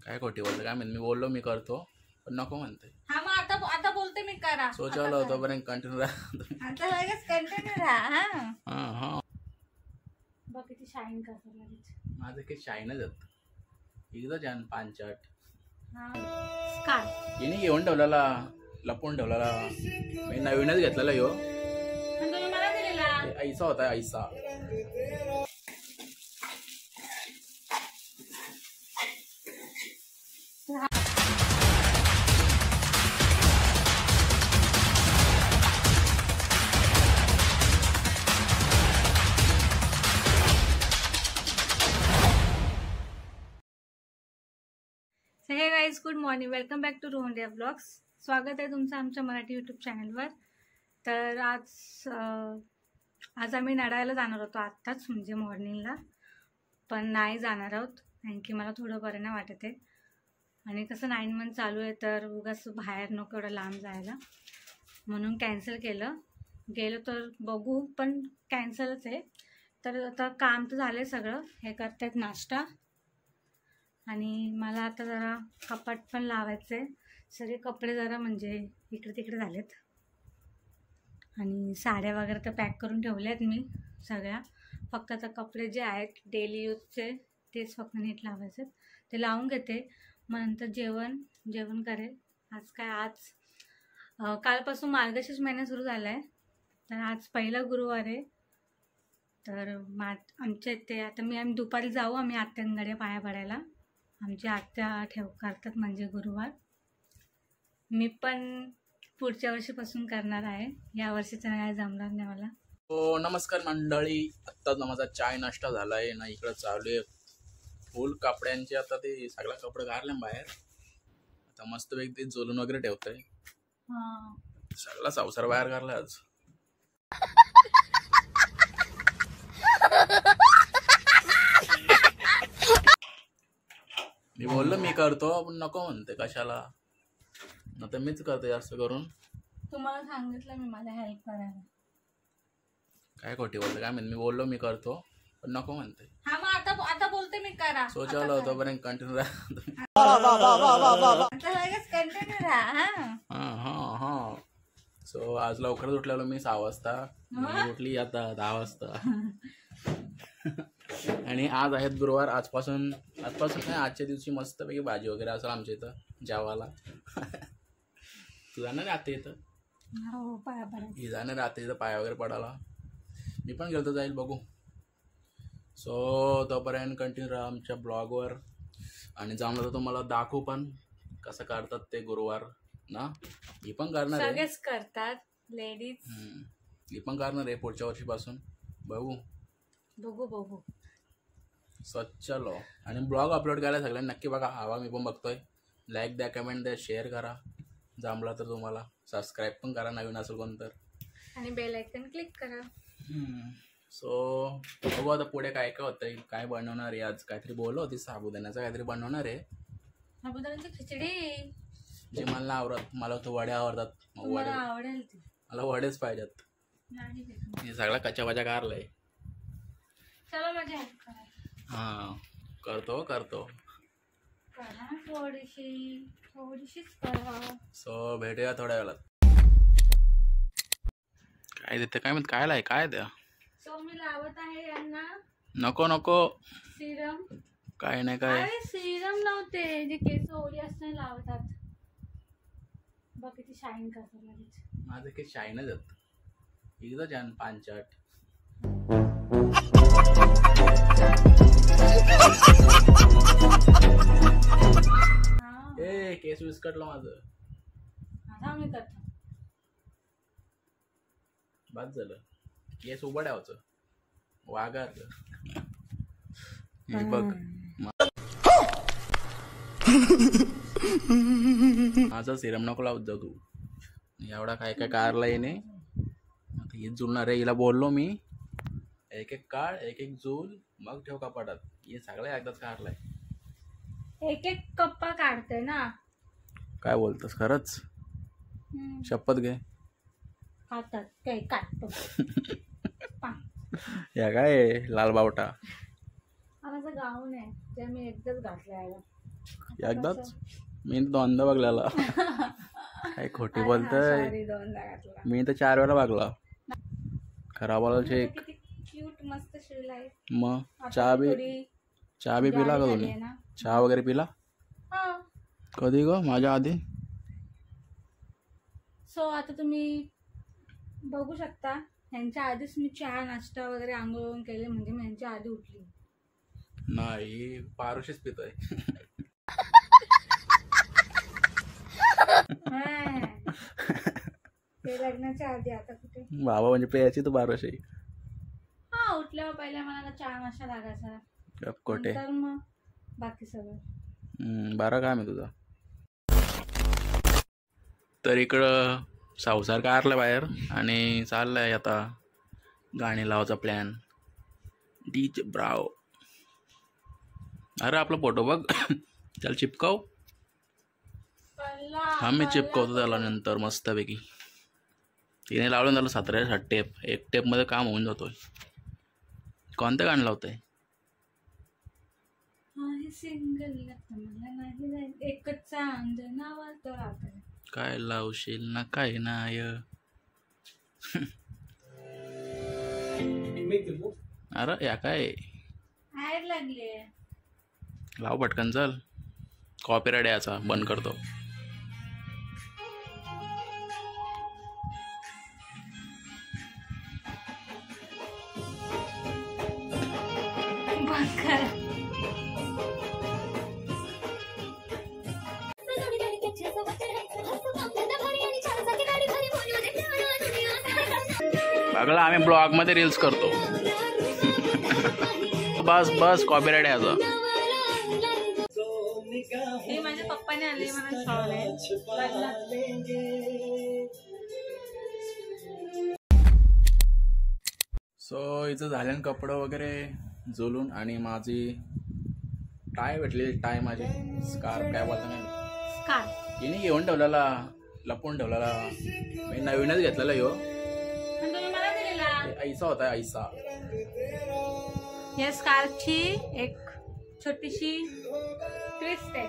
काय खोटी बोलते काय मी बोललो मी करतो पण नको म्हणते. हा मग आता बोलते मी करा. सोचायला होतं पर्यंत कंटिन्यू राहा. आता लगेच कंटिन्यू राहा. हा हा बघ किती शाईन करतो लगेच. माझं काही शाईनच येत एकदा छान पांचट काय हिने घेऊन ठेवलेला लपून ठेवलेला मी नवीनच घेतलेला ह्यो तुम्ही मला दिलेला ऐसा होता ऐसा. Hey guys good morning, welcome back to Rohan India blogs. स्वागत आहे तुमचं आमच्या मराठी यूट्यूब चॅनलवर. तर आज आम्ही नडायला जाणार होतो आत्ताच, म्हणजे मॉर्निंगला, पण नाही जाणार आहोत कारण की मला थोडं बरं नाही वाटत आहे. आणि कसं 9 मंथ चालू आहे तर उगाच बाहेर नको एवढं लांब जायला, म्हणून कॅन्सल केलं. गेलो तर बघू, पण कॅन्सलच आहे. तर आता काम तर झालं आहे सगळं, हे करतात नाश्ता, आणि मला आता जरा कपाट पण लावायचं आहे. सगळे कपडे जरा म्हणजे इकडे तिकडे झालेत, आणि साड्या वगैरे तर पॅक करून ठेवल्या आहेत मी सगळ्या. फक्त आता कपडे जे आहेत डेली यूजचे तेच फक्त नीट लावायचे, ते लावून घेते. मग नंतर जेवण करेल. आज कालपासून मार्गशीर्ष महिना सुरू झाला आहे, तर आज पहिला गुरुवार आहे. तर आमच्या इथे आता आम्ही दुपारी जाऊ आम्ही आत्यांकडे पाया पडायला. आमची आत्या करतात म्हणजे गुरुवार. मी पण पुढच्या वर्षीपासून करणार आहे, या वर्षीचं काय जमणार नाही मला. हो नमस्कार मंडळी, आत्ताच माझा चाय नाश्ता झाला आहे ना, इकडं चालू आहे फुल कपड्यांचे. आता ते सगळा कपडे गारले बाहेर, आता मस्तपैकी ते जोलून वगैरे ठेवतंय. सगळा संसार बाहेर काढला आज. मी बोललो मी करतो पण नको म्हणते कशाला, आता मीच करतो जास्त करून. तुम्हाला सांगितलं मी मला हेल्प करायला. काय खोटी बोलते काय मी बोललो मी करतो पण नको म्हणते. हा मग आता बोलते मी करा. सोचायला होतं पर्यंत कंटिन्यू राहा. आता लगेच कंटिन्यू राहा. हा सो आज लवकरच उठलेलो मी 6 वाजता, मी उठली आता 10 वाजता. आणि आज आहेत गुरुवार. आजपासून काय आजच्या दिवशी मस्तपैकी भाजी वगैरे असेल आमच्या इथं जेवायला. तू जाणार आता इथं? हो पाया पडायला. ही जाणार आता इथं पाया वगैरे पडायला. मी पण गेलो जाईल बघू. सो तोपर्यंत कंटिन्यू राहा आमच्या ब्लॉगवर, आणि जमलं तर तुम्हाला दाखवू पण कसं करतात ते गुरुवार ना. ही पण करणार आहे, सगळेच करतात लेडीज. ही पण करणार आहे पुढच्या वर्षीपासून. बघू. चलो. आणि ब्लॉग अपलोड करायला सगळ्यांनी नक्की बघा. हवा मी पण बघतोय. लाईक द्या, कमेंट द्या, शेअर करा. जमला तर तुम्हाला सबस्क्राईब पण करा नवीन असेल कोण तर, आणि बेल आयकन क्लिक करा. सो बघू आता पुढे काय काय होतंय. काय बनवणार आहे आज, काहीतरी बोललो होती साबुदाण्याचं काहीतरी बनवणार आहे. साबुदाण्याची खिचडी जे मला आवडत, मला तो वड्या आवडतात. वडे आवडेल, मला वडेच पाहिजेत. हे सगळा कच्च्या भाज्या कारलाय. चला माझी हेल्प करा. हा करतो करा थोडीशीच करा. सो भेटूया थोड्या वेळात. काय देते काय म्हणत, काय द्या. सो मी लावत आहे यांना. नको सिरम. काय नाही काय सिरम लावते, जे केस ओली असताना लावतात. बघ किती शाईन करतात लगेच. माझं काही शाईनच येत एकदा छान पांचट. ए केस विस्कटलं माझं. आता मी करतो. बाद झालं. केस उभं ठेवायचं वागार. बघ माझा सिरम नको लावत जाऊ तू. एवढा काय कारला येणे. आता हे जुळणार आहे. हिला बोललो मी एक काढ, एक जुल, मग ठेव कपाटात. हे सगळं एकदाच कारलाय. एक कप्पा काढते ना. काय बोलतोस खरंच? शपथ घे. खातात काय काढतो. या काय लाल बावटा. माझं गाऊन आहे ते मी एकदाच घातलं. एकदाच मी दोनदा बघलेला. काय खोटी बोलतय. Sorry, दोनदा घातला. मी तर 4 वेळा बघला. खराब चेक. किती क्यूट मस्त शिवलाय. मग आता चहा बी थोडी पिला का जाडी तुम्ही? झाली आहे ना. चहा वगैरे पिला हा. कधी ग? माझ्या आधी. सो आता तुम्ही बघू शकता ह्यांच्या आधीच मी चहा नाश्ता वगैरे आंघोळ केले म्हणजे मी ह्यांच्या आधी उठली. नाही पारुशीच पितोय. हा. ते लग्नाच्या आधी आता कुठे. बाबा म्हणजे पेयाची तू पारुशी. हा उठल्यावर पहिल्या मला चहा नाश्ता लागायचा. कोठे नंतर मग बाकी सगळं. बरं काम आहे तुझं. तर इकडं संसार कारला बाहेर आणि चाललाय आता गाणी लावायचा प्लॅन. डीजे ब्राव. अरे आपला फोटो बघ. त्याला चिपकाव. हा मी चिपकवतो त्याला नंतर मस्तपैकी. तिने लावलं त्याला 17 टेप. एक टेपमध्ये काम होऊन जातोय. कोणतं गाणं लावतंय? सिंगल नाही एकच चांद नावाचं राहतं. काय लावशील ना काय नाय. अरे या काय ऍड लागली. लाव पटकन चल. कॉपीराइट याचा बंद करतो. बघला आम्ही ब्लॉग मध्ये रील्स करतो. बस बस कॉपीराइट याचा. हे माझ्या पप्पाने आले मला शॉल आहे. सो इथं झाल्यानं कपडे वगैरे झोलून आणि माझी टाय भेटली. टाय माझी स्कार्फ काय बोलता नाही. स्कार्फ हिने घेऊन ठेवलेला लपून ठेवलेला. मी नवीनच घेतलेला ह्यो. ऐसा होता ऐसा. या स्कार्फची एक छोटीशी ट्विस्ट आहे.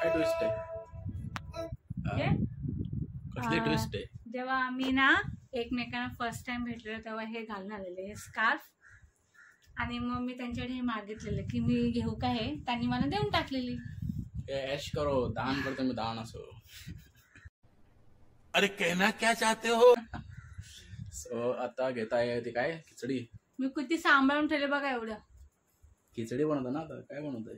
काय ट्विस्ट आहे? कसली ट्विस्ट आहे? जेव्हा आम्ही ना एकमेकांना फर्स्ट टाइम भेटलेलो तेव्हा हे घालून आलेले हे स्कार्फ. आणि मग मी त्यांच्याकडे हे मागितलेलं की मी घेऊ का हे. त्यांनी मला देऊन टाकलेली. ऐश करो दान करतो मी दान असो. अरे कहना क्या चाहते हो? सो आता घेताय ते काय खिचडी. मी किती सांभाळून ठेवले बघा एवढं. खिचडी बनवतो ना आता. काय बनवतोय?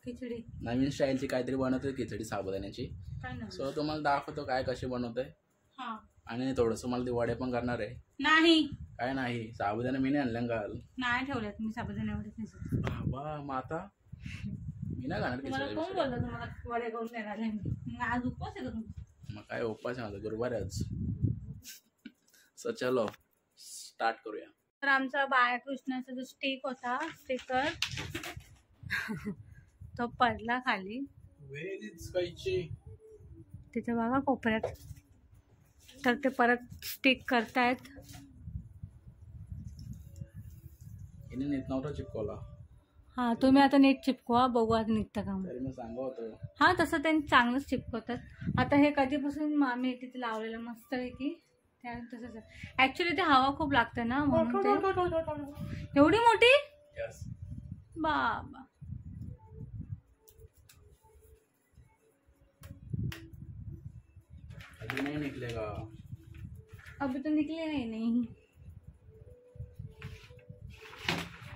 खिचडी नवीन स्टाईलची काहीतरी बनवतोय खिचडी साबुदाण्याची. काय ना. सो तुम्हाला दाखवतो काय कशी बनवतोय. हा आणि थोडस मला ते वडे पण करणार आहे. नाही काय नाही साबुदाणा मी नाही आणलं काल. नाही ठेवल्यात मी साबुदाणे एवढे. बाबा मग आता मी नाही खाणार तुम्हाला कोण खिचडी. बोललं तुम्हाला वडे करून देणार आहे मी. आज उपवास आहे का तुमचा? मग काय उपवास आहे माझा गुरुवार आहे आज. सो चलो स्टार्ट करूया. तर आमचा बाळकृष्णाचा जो स्टिक होता स्टिकर तो पडला खाली. तिथे बघा कोपऱ्यात. तर ते परत स्टिक करतायत. हिने नीट नव्हता चिपकवला. हा तुम्ही आता नीट चिपकवा बघू आता निघतं का. तरी मी सांगू होतो. हा तसं त्यांनी चांगलंच चिपकवतात. आता हे कधीपासून आम्ही तिथे लावलेलं मस्त आहे की त्या तसंच आहे. ऍक्च्युली ते हवा खूप लागते ना म्हणून ते. एवढी मोठी Yes. बाबा. अभी नहीं निकलेगा. अभी तो निकले नाही.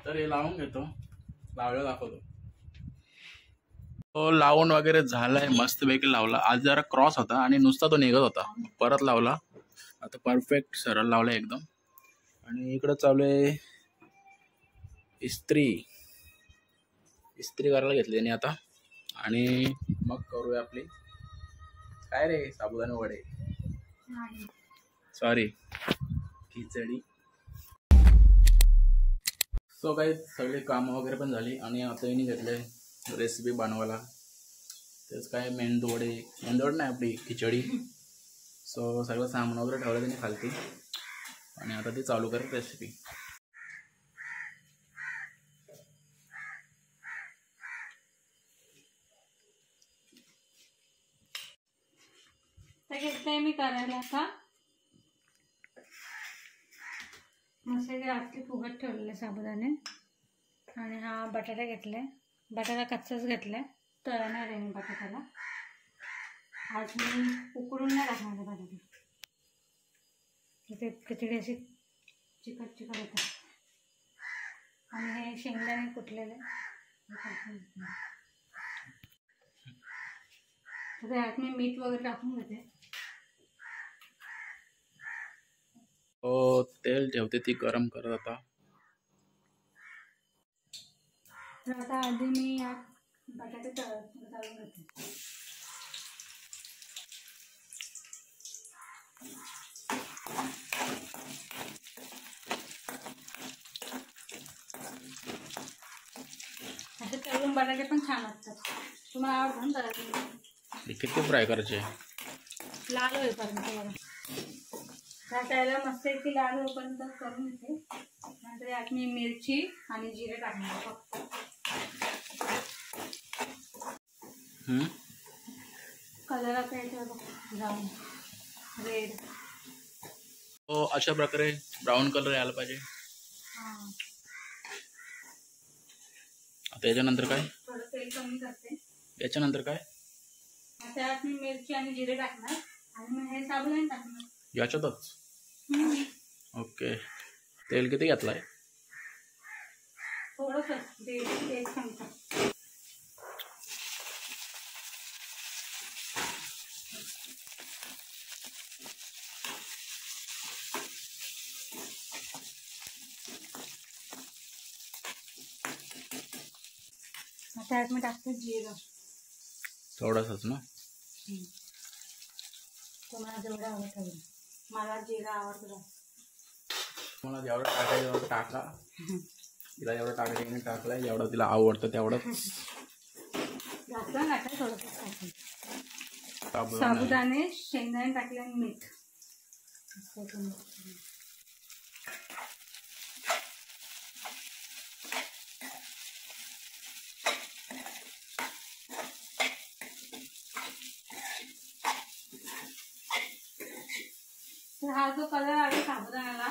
तर हे लावून घेतो. लावलं दाखवतो. तो लावून वगैरे झालाय मस्तपैकी लावला. आज जरा क्रॉस होता आणि नुसता तो निघत होता. परत लावला. आता परफेक्ट सरळ लावला एकदम. आणि इकडं चालू आहे इस्त्री करायला घेतली आणि आता. आणि मग करूया आपली काय रे साबुदाणे वडे. सॉरी खिचडी. सो काही सगळे कामं वगैरे पण झाली आणि आता यांनी घेतले रेसिपी बनवायला. तेच काय मेंदूवडे नाही आपली खिचडी. सो सगळं सामान वगैरे ठेवलं त्यांनी खालती आणि आता ती चालू करत रेसिपी. आता घेतलंय मी करायला आता मस्त रात्री फुगत ठेवलेले साबुदाणे आणि हा बटाटा घेतलाय. बटाटा कच्चाच घेतलाय, तळणार आहे मी बटाट्याला. आज मी उकडून नाही टाकणार बटाटे, ते खिचडी अशी चिकट चिकट होतात. आणि हे शेंगदाणे कुटलेले त्यात मी मीठ वगैरे टाकून घेते. तेल ठेवते ती गरम करत आता. तर आता आधी मी या बटाटे तळून घेते. असे तळून बटाटे पण छान असतात. तुम्हाला आवडतं ना तळून? किती फ्राय करायचे? लाल होईपर्यंत बघा. त्याला मस्त की लाल होईपर्यंत करून घेते. नंतर यात मी मिरची आणि जिरे टाकणार फक्त. कलर आता याच्यावर ब्राऊन रेड. अशा प्रकारे ब्राऊन कलर यायला पाहिजे. हां, आता याच्यानंतर काय? थोडं तेल कमी करते. याच्यानंतर काय? त्यात मी मिरची आणि जिरे टाकणार आणि मग हे साबुदाणे टाकणार याच्यातच. ओके. तेल किती घातलाय? थोडंसं 1 चमचा. त्यात मी टाकते जिरं थोडंसंच ना? तुम्हाला जेवढं आवडतं. मला जिरं आवडतं. मला जेवढं टाकायचं तेवढं टाका. तिला जेवढं टाकायचं टाकलंय, जेवढं तिला आवडतं तेवढं. जास्त टाकाय थोडंसं टाकायचं. साबुदाणे, शेंगदाणे टाकले आणि मीठ. तर हा जो कलर आला साबुदाण्याला,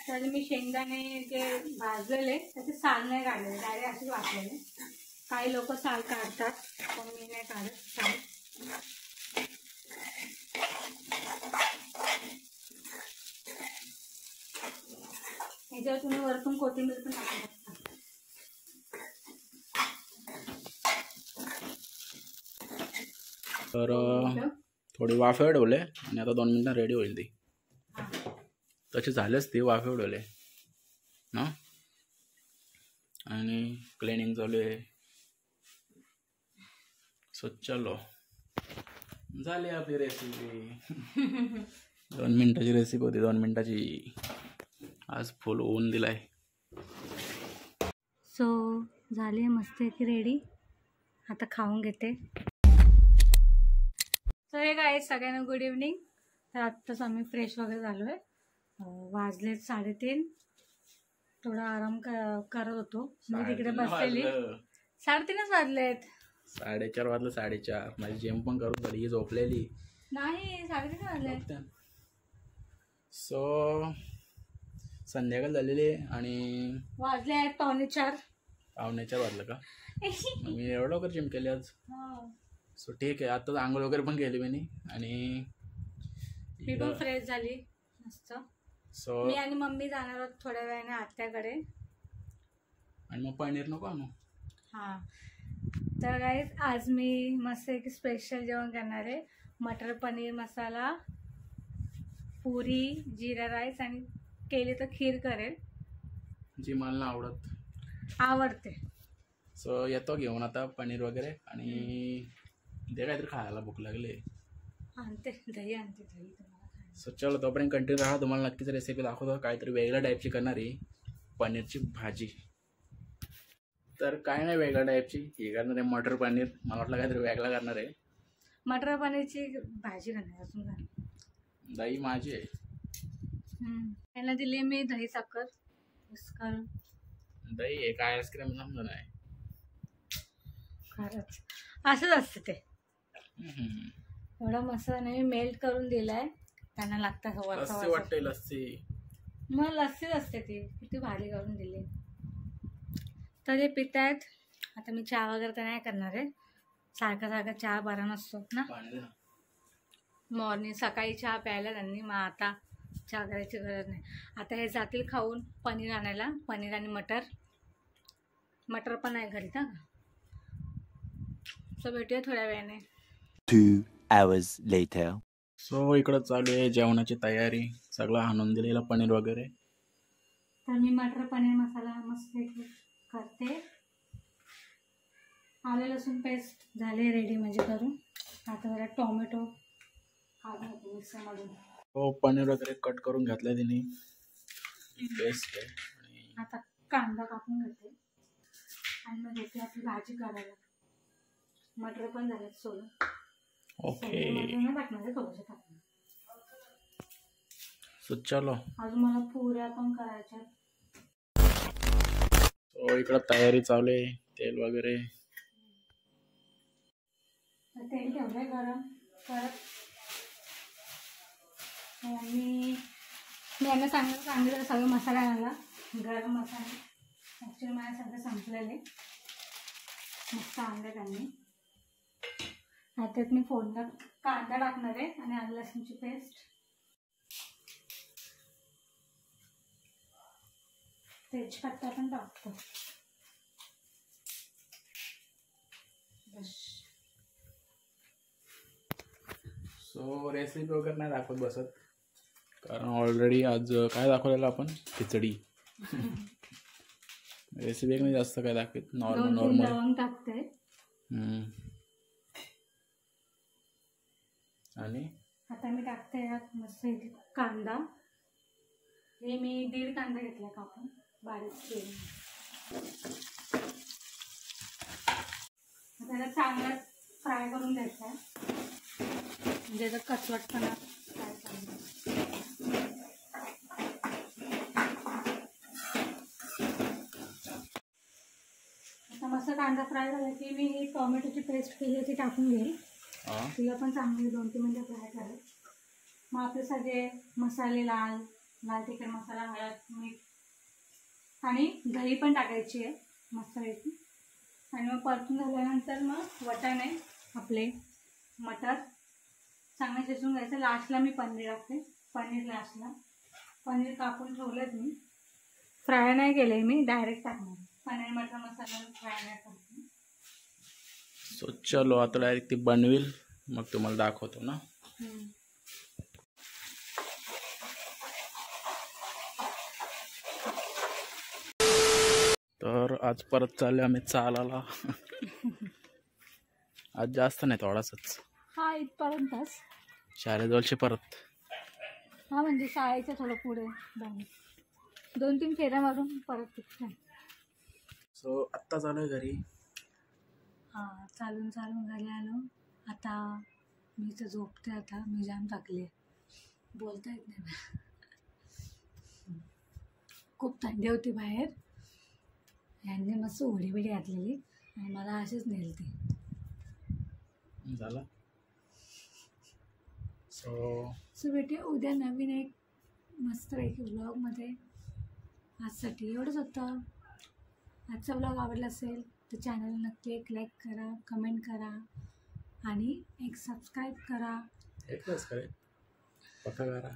तर मी शेंगदाणे जे भाजलेले त्याचे साल नाही काढलेले, डायरेक्ट असेच वाटलेले. काही लोक साल काढतात, पण मी नाही काढत साल. ह्याच्यावर तुम्ही वरतून कोथिंबीर पण टाकू शकता. तर थोडी वाफेवर ठेवले आणि आता 2 मिनिटांनी रेडी होईल ती. तसे झालेच ती वाफेवर ठेवले ना. आणि क्लिनिंग चालू आहे. सो चलो, झाली आपली रेसिपी. 2 मिनिटाची रेसिपी होती, 2 मिनिटाची. आज फुल ऊन दिलाय. सो झाली मस्त की रेडी. आता खाऊन घेते. तर हे काय सगळ्यांना गुड इव्हनिंग. तर आत्ताच आम्ही फ्रेश वगैरे झालो आहे. वाजलेत 3:30. थोडा आराम करत होतो. मी तिकडे बसलेली. 3:30च वाजलेत. 4:30 वाजलं. 4:30. माझी जेम पण करून झाली, झोपलेली नाही. 3:30 वाजलेत. सो संध्याकाळ झालेली आणि वाजले आहेत 3:45. 4:45 वाजलं का? मी एवढं लवकर जिम केली आज. सो ठीक आहे. आता आंघोळ वगैरे पण केली मी. आणि मी पण फ्रेश झाली मस्त. सो मी आणि मम्मी जाणार आहोत थोड्या वेळाने आत्याकडे. आणि मग पनीर नको आणू. हां, तर गाईज आज मी मस्त एक स्पेशल जेवण करणार आहे. मटर पनीर मसाला, पुरी, जिरा राईस आणि केली तर खीर करेल, जी मला नाही आवडते. सो येतो घेऊन आता पनीर वगैरे. आणि दे काहीतरी खायला, भूक लागली. आणते दही तुम्हाला. सो चलो, तोपर्यंत कंटिन्यू राहा. तुम्हाला नक्कीच रेसिपी दाखवतो. काहीतरी वेगळ्या टाईपची करणार आहे, पनीरची भाजी. तर काय नाही वेगळ्या टाईपची, हे करणार आहे मटर पनीर. मला वाटलं काहीतरी वेगळा करणार आहे. मटर पनीरची भाजी करणार अजून काय. दही माझी आहे. त्यांना दिली मी दही साखर मिक्स करून. दही आहे काय आईस्क्रीम समजा नाही. खरंच असंच असतं ते. एवढा मसाला नाही मेल्ट करून दिलाय, त्यांना लागतं लस्सी वाटते लस्सी. मग लस्सीच असते ती, किती भारी करून दिली. तर ते पितायत. आता मी चहा वगैरे तर नाही करणार आहे, सारखा सारखा चहा बरा नसतो ना. मॉर्निंग सकाळी चहा प्यायला त्यांनी, मग आता चहा करायची गरज नाही. आता हे जातील खाऊन पनीर आणायला, पनीर आणि मटर पण आहे घरी ना. सो भेटूया थोड्या वेळाने. 2 hours later. सो इकडं चालू आहे जेवणाची तयारी, सगळं आणून दिलेलं पनीर वगैरे. तर मी मटर पनीर मसाला मस्त करते. आलं लसूण पेस्ट झाले रेडी म्हणजे करून. आता जरा टोमॅटो काढून घेते मिक्सरमधून. हो पनीर वगैरे कट करून घेतलं तिने, बेस्ट आहे. आणि आता कांदा कापून घेते आणि मग घेते आपली भाजी करायला. मटर पण झाले सोलून. ओके मटर टाकणार आहे, थोडंसं टाकणार. सो चलो. अजून मला पुऱ्या पण करायच्या. सो इकडं तयारी चालू आहे, तेल वगैरे. तेल ठेवलंय गरम करत. मी यांना सांगितलं सगळे मसाला आणायला, गरम मसाले. ॲक्च्युली मला सगळं संपलेले, मस्त आणले त्यांनी. आता मी फोडणीला कांदा टाकणार आहे आणि आलं लसूणची पेस्ट. तेजपत्ता पण टाकतो. सो रेसिपी वगैरे नाही दाखवत बसत, कारण ऑलरेडी आज काय दाखवलेलं आपण, खिचडी. रेसिपी नाही जास्त काय दाखवत, नॉर्मल. लवंग टाकते आणि आता मी टाकते यात मस्त इथे कांदा. हे मी 1.5 कांदा घेतला कापून बारीक केली. त्याला चांगला फ्राय करून घ्यायचा, म्हणजे त्याचा कचवटपणा फ्राय करून. आता मस्त कांदा फ्राय झाला की मी ही टोमॅटोची पेस्ट केली ती टाकून घेईल. तिला पण चांगली 2-3 मिनिटं फ्राय करायला. मग आपले सगळे मसाले, लाल तिखट मसाला, हळद, मीठ आणि दही पण टाकायची आहे मस्तपैकी. आणि मग परतून झाल्यानंतर मग वाटाणे आपले, मटर चांगले शिजून घ्यायचं. लास्टला मी पनीर टाकते, पनीर लास्टला. पनीर कापून ठेवलेत मी, फ्राय नाही केले मी, डायरेक्ट टाकणार. पनीर मटर मसाला फ्राय नाही करते. सो चलो आता डायरेक्ट ती बनवेल, मग तुम्हाला दाखवतो ना. तर आज परत चालले आम्ही चालायला. आज जास्त नाही, थोडासाच. हा इथपर्यंतच शाळेजवळचे परत. हा म्हणजे शाळेच्या थोडं पुढे 2-3 फेऱ्या मारून परत तिथे. सो आत्ता चालू आहे घरी. हां चालून घरी आलो. आता मी तर झोपते. आता मी जाम थकले, बोलता येत नाही ना. खूप थंडी होती बाहेर. यांनी मस्त उडी बिडी घातलेली आणि मला अशीच नेलती. झाला. सो भेटूया उद्या नवीन एक मस्तपैकी व्लॉगमध्ये. आजसाठी एवढंच होतं. आजचा व्लॉग आवडला असेल तर चॅनल नक्की एक लाईक करा, कमेंट करा आणि एक सबस्क्राईब करा. एकच करे पक्का करा.